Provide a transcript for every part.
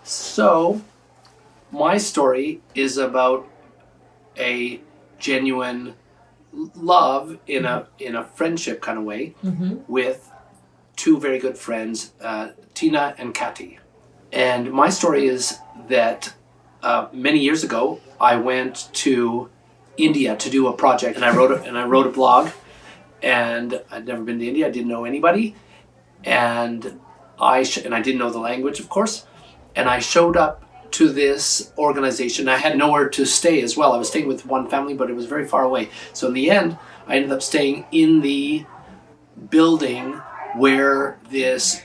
So, my story is about a genuine love in a friendship kind of way with two very good friends, Tina and Kati. And my story is that many years ago, I went to India to do a project, and I wrote a blog, and I'd never been to India. I didn't know anybody, and I didn't know the language, of course. And I showed up to this organization. I had nowhere to stay as well. I was staying with one family, but it was very far away. So in the end, I ended up staying in the building where this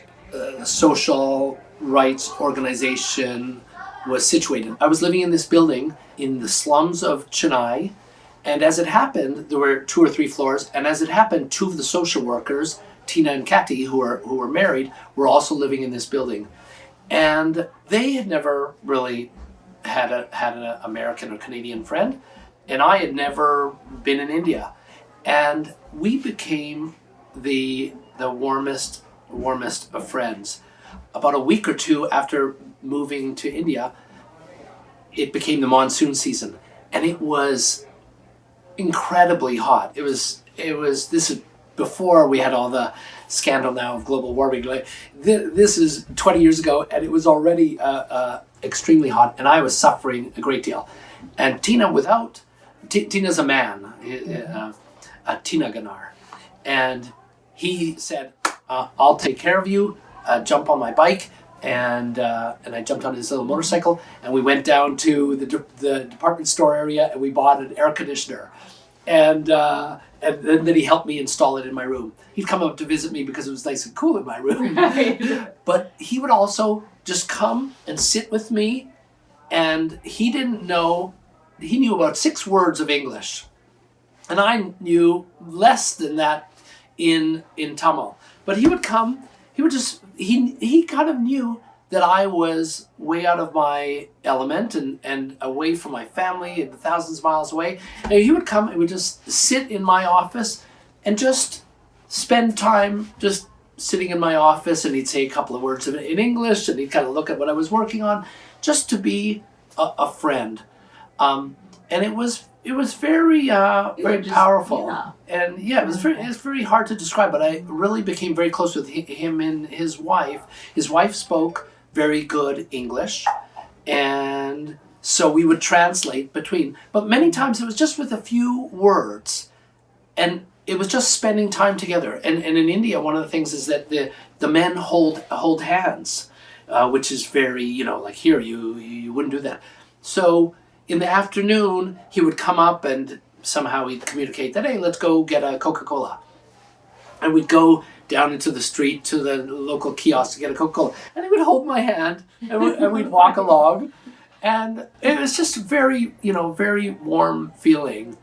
social rights organization was situated. I was living in this building in the slums of Chennai, and as it happened, there were 2 or 3 floors, and as it happened, 2 of the social workers, Tina and Kati, who were married, were also living in this building. And they had never really had an American or Canadian friend, and I had never been in India. And we became the warmest of friends. About a week or 2 after moving to India, it became the monsoon season, and it was incredibly hot. It was this is before we had all the scandal now of global warming. Like this is 20 years ago, and it was already extremely hot, and I was suffering a great deal. And Tina's a man, Tina Ganar, and he said, "I'll take care of you. Jump on my bike." And I jumped on his little motorcycle, and we went down to the department store area, and we bought an air conditioner. And then he helped me install it in my room. He'd come up to visit me because it was nice and cool in my room. Right. But he would also just come and sit with me, and he knew about 6 words of English. And I knew less than that in Tamil. But he would come, he kind of knew that I was way out of my element and away from my family and thousands of miles away. And he would come and would just sit in my office and just spend time just sitting in my office, and he'd say a couple of words in English, and he'd kind of look at what I was working on, just to be a friend. And it was very powerful. Yeah. And yeah, it was very hard to describe, but I really became very close with him and his wife. His wife spoke very good English, and so we would translate between, but many times it was just with a few words, and it was just spending time together. And in India, one of the things is that the men hold hands, which is very, like here you wouldn't do that. So in the afternoon, he would come up and somehow he'd communicate that, hey, let's go get a Coca-Cola. And we'd go down into the street to the local kiosk to get a Coca-Cola. And he would hold my hand, and we'd walk along. And it was just very, very warm feeling.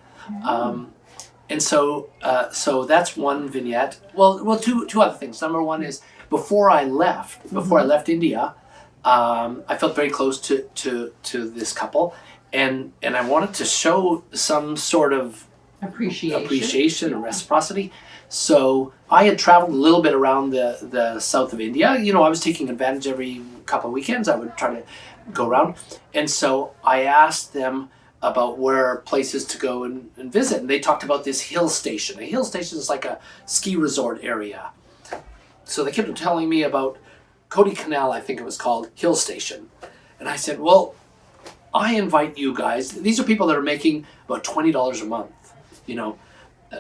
And so that's one vignette. Well, two other things. Number one is before I left India, I felt very close to this couple. And I wanted to show some sort of appreciation and reciprocity. So I had traveled a little bit around the south of India. I was taking advantage every couple of weekends. I would try to go around. And so I asked them about where places to go and visit. And they talked about this hill station. A hill station is like a ski resort area. So they kept telling me about Kodaikanal, I think it was called, hill station. And I said, well, I invite you guys. These are people that are making about $20 a month.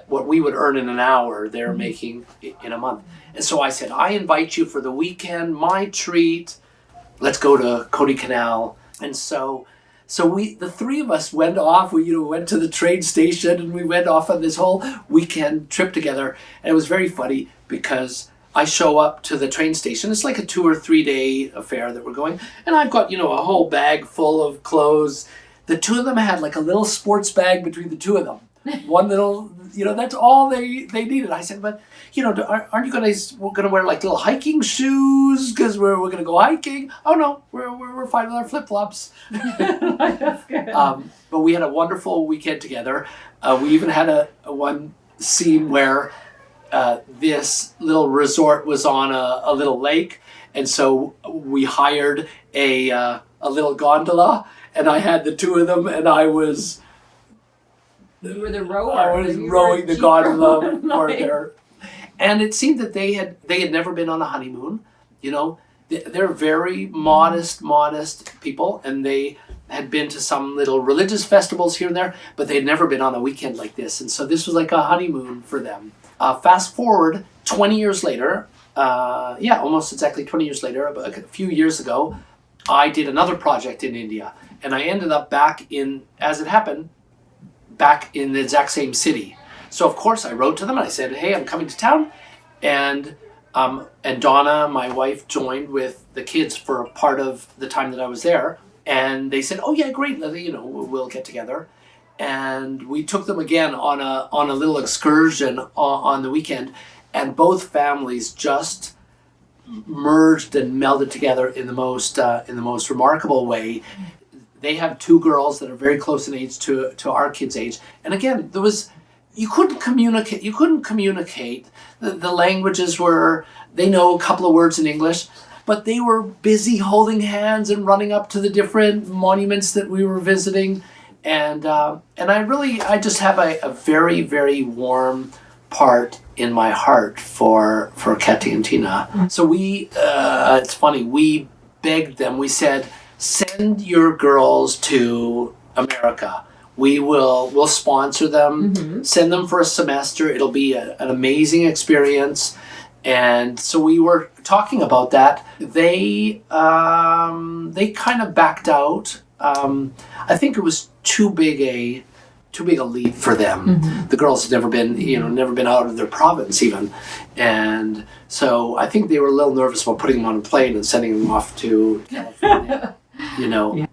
What we would earn in an hour, they're making in a month. And so I said, I invite you for the weekend, my treat. Let's go to Kodaikanal. And so the 3 of us went off. We went to the train station, and we went off on this whole weekend trip together. And it was very funny because I show up to the train station. It's like a 2 or 3 day affair that we're going. And I've got, a whole bag full of clothes. The 2 of them had like a little sports bag between the 2 of them. One little, that's all they needed. I said, but, aren't you guys going to wear like little hiking shoes because we're going to go hiking? Oh no, we're fine with our flip-flops. That's good. But we had a wonderful weekend together. We even had a one scene where this little resort was on a little lake, And so we hired a little gondola, and I had the two of them, and I was... You were the rower. I was rowing the gondola for her. And it seemed that they had never been on a honeymoon. You know, they're very modest people, and they had been to some little religious festivals here and there, but they had never been on a weekend like this. And so this was like a honeymoon for them. Fast forward 20 years later, almost exactly 20 years later, a few years ago, I did another project in India. And I ended up back in the exact same city. So of course I wrote to them and I said, hey, I'm coming to town. And Donna, my wife, joined with the kids for a part of the time that I was there. And they said, oh yeah, great, we'll get together. And we took them again on a little excursion on the weekend. And both families just merged and melded together in the most remarkable way. They have two girls that are very close in age to our kids' age. And again, you couldn't communicate. The languages they know a couple of words in English, but they were busy holding hands and running up to the different monuments that we were visiting. And I just have a very, very warm part in my heart for Gadi and Tina. So it's funny, we begged them, we said, send your girls to America. We'll sponsor them, send them for a semester. It'll be an amazing experience. And so we were talking about that. They kind of backed out. I think it was too big a leap for them. The girls had never been out of their province even. And so I think they were a little nervous about putting them on a plane and sending them off to California.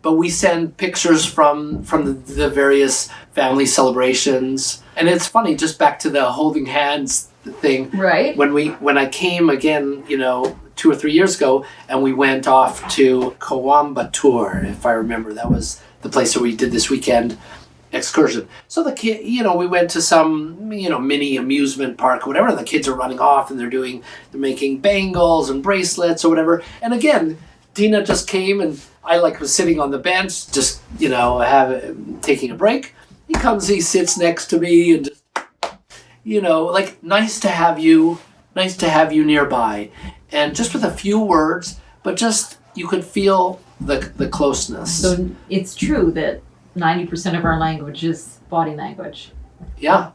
But we send pictures from the various family celebrations. And it's funny, just back to the holding hands thing. Right. When I came again, 2 or 3 years ago, and we went off to Coimbatore, if I remember. That was the place where we did this weekend excursion. So the kid, we went to some, mini amusement park or whatever, and the kids are running off and they're making bangles and bracelets or whatever. And again, Tina just came and I was sitting on the bench, just, taking a break. He comes, he sits next to me and just, nice to have you nearby. And just with a few words, but just, you could feel the closeness. So it's true that 90% of our language is body language. Yeah.